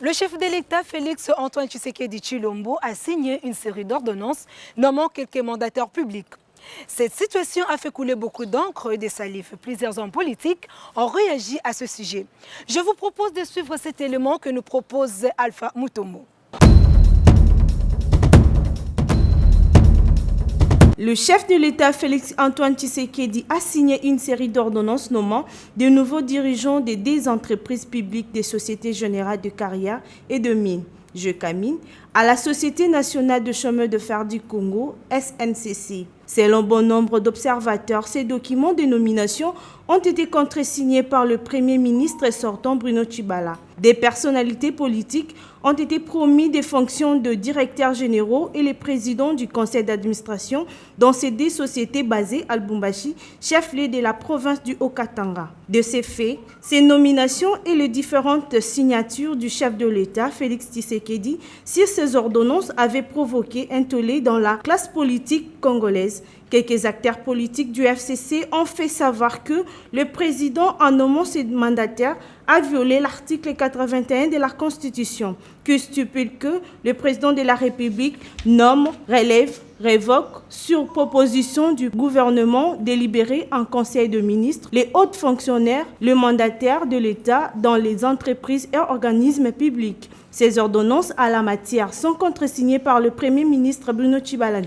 Le chef de l'État, Félix Antoine Tshisekedi Tshilombo, a signé une série d'ordonnances nommant quelques mandataires publics. Cette situation a fait couler beaucoup d'encre et de salive. Plusieurs hommes politiques ont réagi à ce sujet. Je vous propose de suivre cet élément que nous propose Alpha Mutomo. Le chef de l'État, Félix Antoine Tshisekedi, a signé une série d'ordonnances nommant de nouveaux dirigeants des entreprises publiques des Sociétés Générales de Carrière et de Mines, JECAMINE, à la Société Nationale de Chemin de Fer du Congo, SNCC. Selon bon nombre d'observateurs, ces documents de nomination ont été contresignés par le Premier ministre sortant Bruno Tshibala. Des personnalités politiques ont été promis des fonctions de directeurs généraux et les présidents du conseil d'administration dans ces deux sociétés basées à Lubumbashi, chef-lieu de la province du Haut-Katanga. De ces faits, ces nominations et les différentes signatures du chef de l'État, Félix Tshisekedi, sur ces ordonnances avaient provoqué un tollé dans la classe politique congolaise. Quelques acteurs politiques du FCC ont fait savoir que le président, en nommant ses mandataires, a violé l'article 81 de la Constitution, qui stipule que le président de la République nomme, relève, révoque, sur proposition du gouvernement délibéré en Conseil de ministres, les hauts fonctionnaires, le mandataire de l'État dans les entreprises et organismes publics. Ces ordonnances à la matière sont contresignées par le Premier ministre Bruno Tshibala.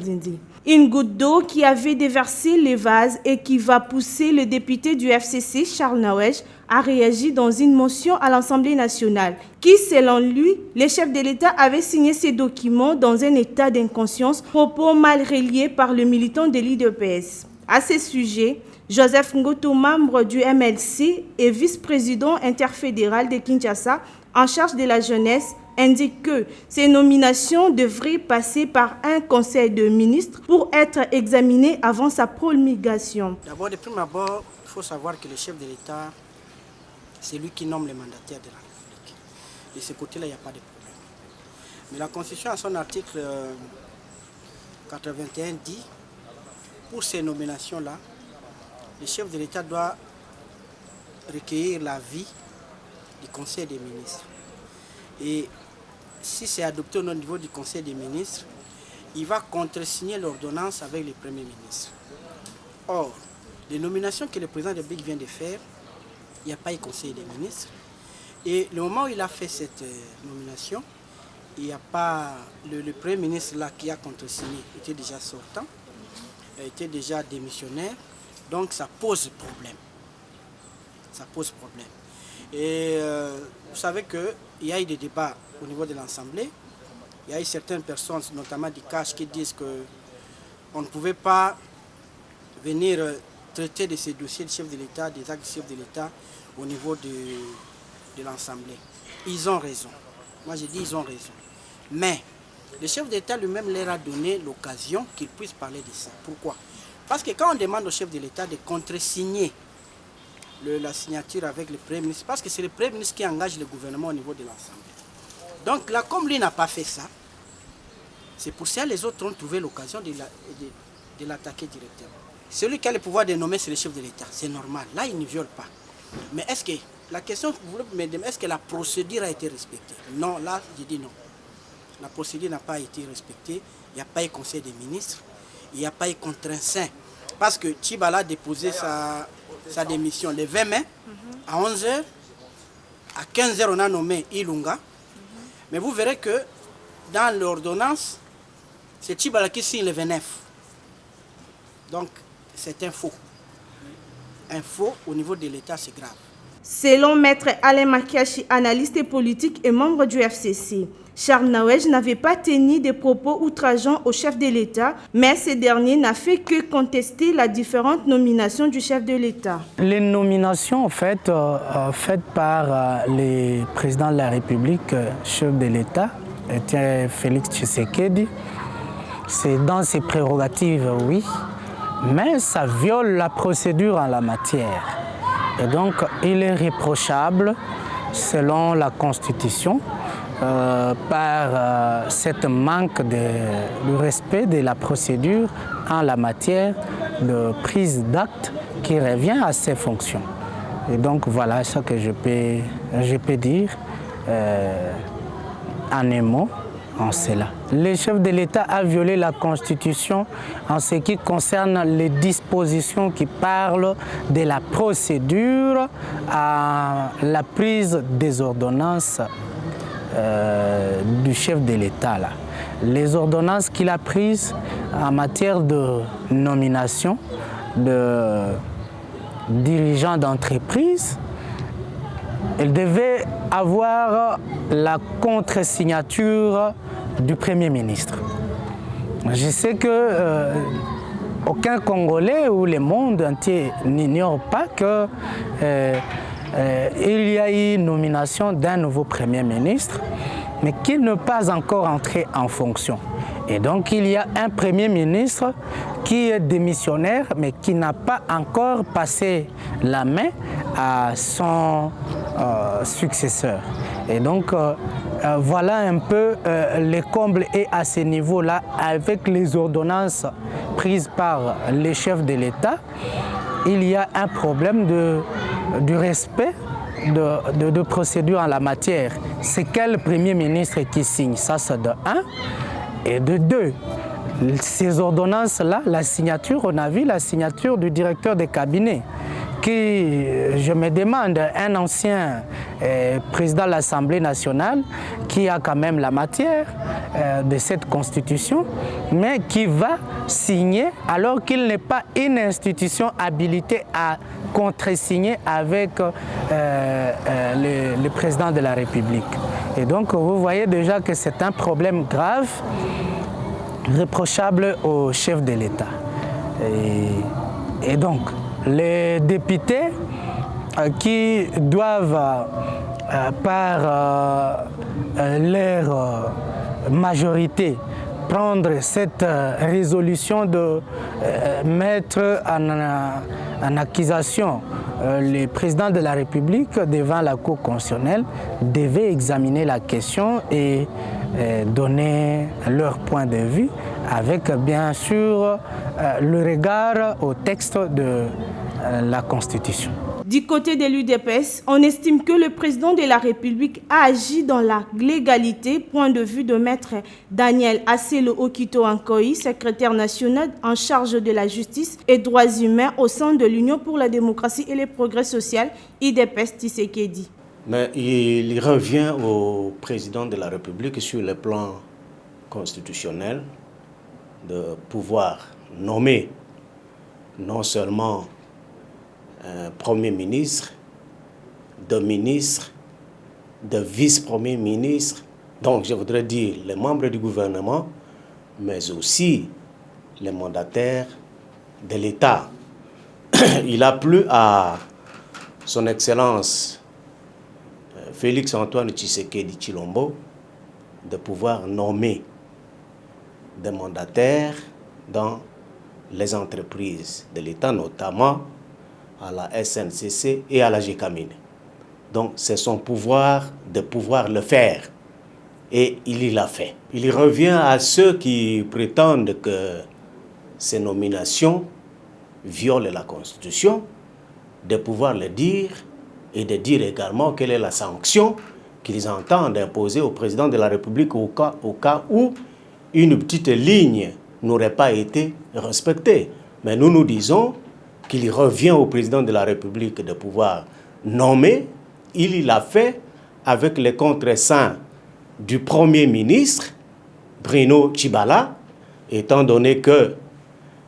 Une goutte d'eau qui avait déversé les vases et qui va pousser le député du FCC, Charles Nawej, a réagi dans une motion à l'Assemblée nationale, qui, selon lui, le chef de l'État avait signé ces documents dans un état d'inconscience, propos mal reliés par le militant de l'IDPS. À ce sujet, Joseph Ngoto, membre du MLC et vice-président interfédéral de Kinshasa, en charge de la jeunesse, indique que ces nominations devraient passer par un conseil de ministres pour être examinées avant sa promulgation. D'abord, de prime abord, il faut savoir que le chef de l'État, c'est lui qui nomme les mandataires de la République. De ce côté-là, il n'y a pas de problème. Mais la Constitution, à son article 81, dit, pour ces nominations-là, le chef de l'État doit recueillir l'avis du Conseil des ministres. Et si c'est adopté au niveau du Conseil des ministres, il va contresigner l'ordonnance avec le Premier ministre. Or, les nominations que le président de la République vient de faire, il n'y a pas eu Conseil des ministres. Et le moment où il a fait cette nomination, il n'y a pas le Premier ministre là qui a contresigné, était déjà sortant, était déjà démissionnaire. Donc ça pose problème. Ça pose problème. Et vous savez qu'il y a eu des débats au niveau de l'Assemblée. Il y a eu certaines personnes, notamment du CACH, qui disent qu'on ne pouvait pas venir traiter de ces dossiers de chef de l'État, des actes de chef de l'État au niveau de l'Assemblée. Ils ont raison. Moi, je dis ils ont raison. Mais le chef d'État lui-même leur a donné l'occasion qu'ils puissent parler de ça. Pourquoi? Parce que quand on demande au chef de l'État de contresigner la signature avec le Premier ministre, parce que c'est le Premier ministre qui engage le gouvernement au niveau de l'Assemblée. Donc là, comme lui n'a pas fait ça, c'est pour ça que les autres ont trouvé l'occasion de l'attaquer directement. Celui qui a le pouvoir de nommer, c'est le chef de l'État. C'est normal. Là, il ne viole pas. Mais est-ce que, la question que vous voulez me demander, est-ce que la procédure a été respectée? Non, là, je dis non. La procédure n'a pas été respectée. Il n'y a pas eu conseil des ministres. Il n'y a pas eu contre-insaint. Parce que Tshibala a déposé sa démission le 20 mai à 11h. À 15h, on a nommé Ilunga. Mais vous verrez que dans l'ordonnance, c'est Tshibala qui signe le 29. Donc, c'est un faux. Un faux au niveau de l'État, c'est grave. Selon Maître Alain Makiachi, analyste politique et membre du FCC, Charles Nawej n'avait pas tenu des propos outrageants au chef de l'État, mais ce dernier n'a fait que contester la différente nomination du chef de l'État. Les nominations faites par le président de la République, chef de l'État, était Félix Tshisekedi. C'est dans ses prérogatives, oui, mais ça viole la procédure en la matière. Et donc, il est réprochable, selon la Constitution, par cette manque de respect de la procédure en la matière de prise d'acte qui revient à ses fonctions. Et donc voilà ce que je peux dire en un mot en cela. Le chef de l'État a violé la Constitution en ce qui concerne les dispositions qui parlent de la procédure à la prise des ordonnances du chef de l'État. Les ordonnances qu'il a prises en matière de nomination de dirigeants d'entreprise, elle devait avoir la contre-signature du Premier ministre. Je sais que aucun Congolais ou le monde entier n'ignore pas que il y a eu nomination d'un nouveau Premier ministre, mais qu'il n'est pas encore entré en fonction. Et donc il y a un Premier ministre qui est démissionnaire, mais qui n'a pas encore passé la main à son successeur. Et donc voilà un peu le comble est à ce niveau-là avec les ordonnances prises par les chefs de l'État. Il y a un problème du respect de procédure en la matière. C'est quel Premier ministre qui signe? Ça, c'est de 1. Et de 2, ces ordonnances-là, la signature, on a vu la signature du directeur de cabinet, qui, je me demande, un ancien président de l'Assemblée nationale, qui a quand même la matière de cette constitution, mais qui va signer alors qu'il n'est pas une institution habilitée à contre-signer avec le président de la République. Et donc vous voyez déjà que c'est un problème grave, reprochable au chef de l'État. Et donc les députés qui doivent par leur majorité prendre cette résolution de mettre en accusation le président de la République devant la Cour constitutionnelle devaient examiner la question et donner leur point de vue avec bien sûr le regard au texte de la Constitution. Du côté de l'UDPS, on estime que le président de la République a agi dans la légalité, point de vue de maître Daniel Asselo Okito Ankoï, secrétaire national en charge de la justice et droits humains au sein de l'Union pour la démocratie et le progrès social, UDPS Tshisekedi. Mais il revient au président de la République sur le plan constitutionnel de pouvoir nommer non seulement un Premier ministre, de ministres, de vice-premier ministre, donc je voudrais dire les membres du gouvernement, mais aussi les mandataires de l'État. Il a plu à son Excellence Félix Antoine Tshisekedi Tshilombo de pouvoir nommer des mandataires dans les entreprises de l'État, notamment à la SNCC et à la GECAMINE. Donc c'est son pouvoir de pouvoir le faire. Et il l'a fait. Il revient à ceux qui prétendent que ces nominations violent la Constitution, de pouvoir le dire et de dire également quelle est la sanction qu'ils entendent imposer au président de la République au cas où une petite ligne n'aurait pas été respectée. Mais nous disons qu'il revient au président de la République de pouvoir nommer. Il l'a fait avec le contre-seing du Premier ministre, Bruno Tshibala, étant donné que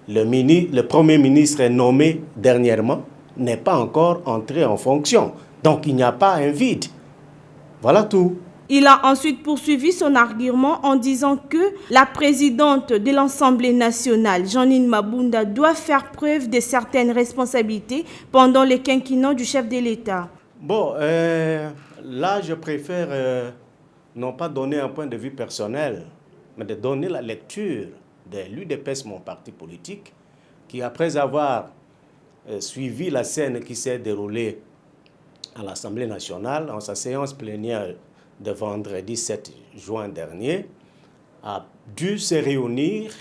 le Premier ministre est nommé dernièrement, n'est pas encore entré en fonction. Donc il n'y a pas un vide. Voilà tout. Il a ensuite poursuivi son argument en disant que la présidente de l'Assemblée nationale, Jeanine Mabunda, doit faire preuve de certaines responsabilités pendant le quinquennat du chef de l'État. Bon, là je préfère non pas donner un point de vue personnel, mais de donner la lecture de l'UDPS, mon parti politique, qui après avoir suivi la scène qui s'est déroulée à l'Assemblée nationale en sa séance plénière de vendredi 7 juin dernier, a dû se réunir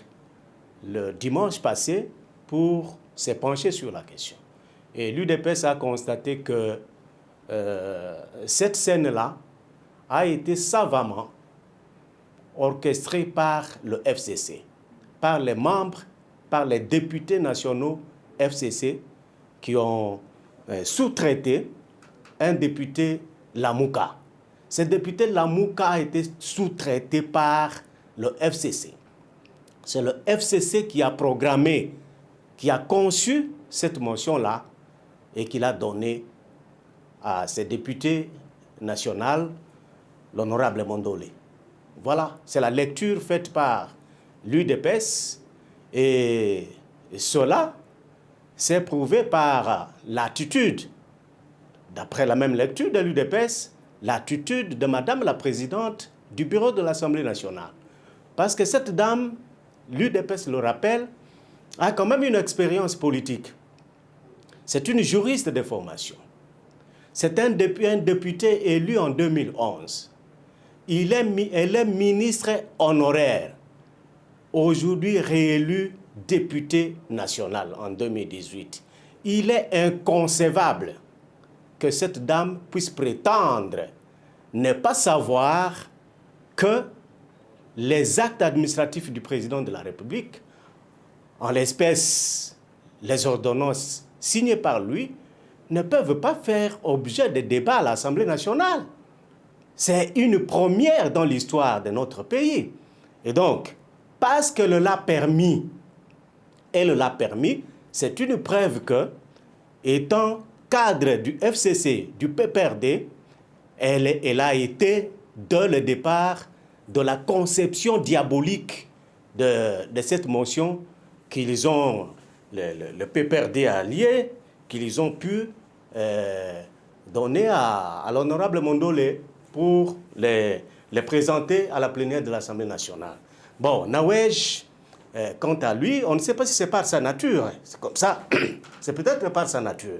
le dimanche passé pour se pencher sur la question. Et l'UDPS a constaté que cette scène-là a été savamment orchestrée par le FCC, par les membres, par les députés nationaux FCC qui ont sous-traité un député Lamouka. Ce député Lamouka a été sous-traité par le FCC. C'est le FCC qui a programmé, qui a conçu cette motion-là et qui l'a donnée à ce député national, l'honorable Mondolé. Voilà, c'est la lecture faite par l'UDPS et cela s'est prouvé par l'attitude, d'après la même lecture de l'UDPS, l'attitude de Madame la Présidente du bureau de l'Assemblée nationale. Parce que cette dame, l'UDPS le rappelle, a quand même une expérience politique. C'est une juriste de formation. C'est un député élu en 2011. Elle est ministre honoraire, aujourd'hui réélu député national en 2018. Il est inconcevable que cette dame puisse prétendre ne pas savoir que les actes administratifs du président de la République, en l'espèce les ordonnances signées par lui, ne peuvent pas faire objet de débat à l'Assemblée nationale. C'est une première dans l'histoire de notre pays. Et donc, parce qu'elle l'a permis, c'est une preuve que, étant cadre du FCC, du PPRD, elle a été, dès le départ, de la conception diabolique de cette motion qu'ils ont, le PPRD allié, qu'ils ont pu donner à l'honorable Mondolé pour les présenter à la plénière de l'Assemblée nationale. Bon, Nawej, quant à lui, on ne sait pas si c'est par sa nature. C'est comme ça, c'est peut-être par sa nature.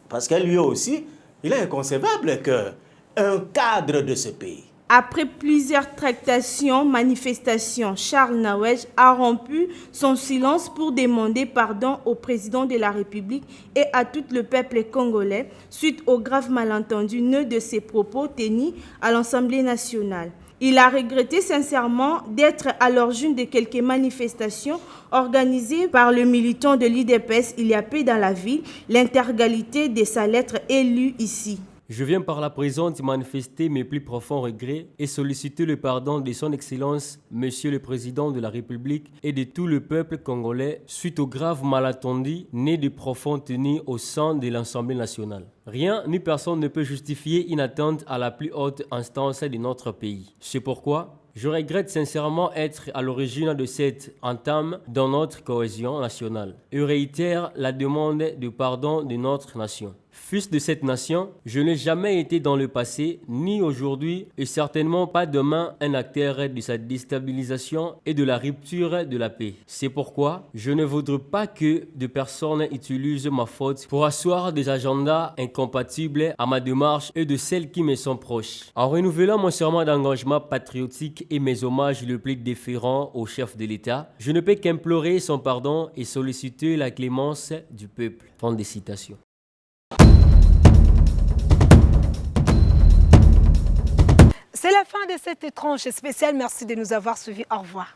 Parce que lui aussi, il est inconcevable qu'un cadre de ce pays. Après plusieurs tractations, manifestations, Charles Nawej a rompu son silence pour demander pardon au président de la République et à tout le peuple congolais suite au grave malentendu né de ses propos tenus à l'Assemblée nationale. Il a regretté sincèrement d'être à l'origine de quelques manifestations organisées par le militant de l'UDPS il y a peu dans la ville. L'intégralité de sa lettre est lue ici. Je viens par la présente manifester mes plus profonds regrets et solliciter le pardon de son Excellence, Monsieur le Président de la République et de tout le peuple congolais suite au grave malentendu né de profonds tenus au sein de l'Assemblée nationale. Rien ni personne ne peut justifier une atteinte à la plus haute instance de notre pays. C'est pourquoi je regrette sincèrement être à l'origine de cette entame dans notre cohésion nationale et réitère la demande de pardon de notre nation. Fils de cette nation, je n'ai jamais été dans le passé, ni aujourd'hui, et certainement pas demain, un acteur de sa déstabilisation et de la rupture de la paix. C'est pourquoi je ne voudrais pas que des personnes utilisent ma faute pour asseoir des agendas incompatibles à ma démarche et de celles qui me sont proches. En renouvelant mon serment d'engagement patriotique et mes hommages le plus déférents au chef de l'État, je ne peux qu'implorer son pardon et solliciter la clémence du peuple. Fin de citation. C'est la fin de cette étrange spéciale. Merci de nous avoir suivis. Au revoir.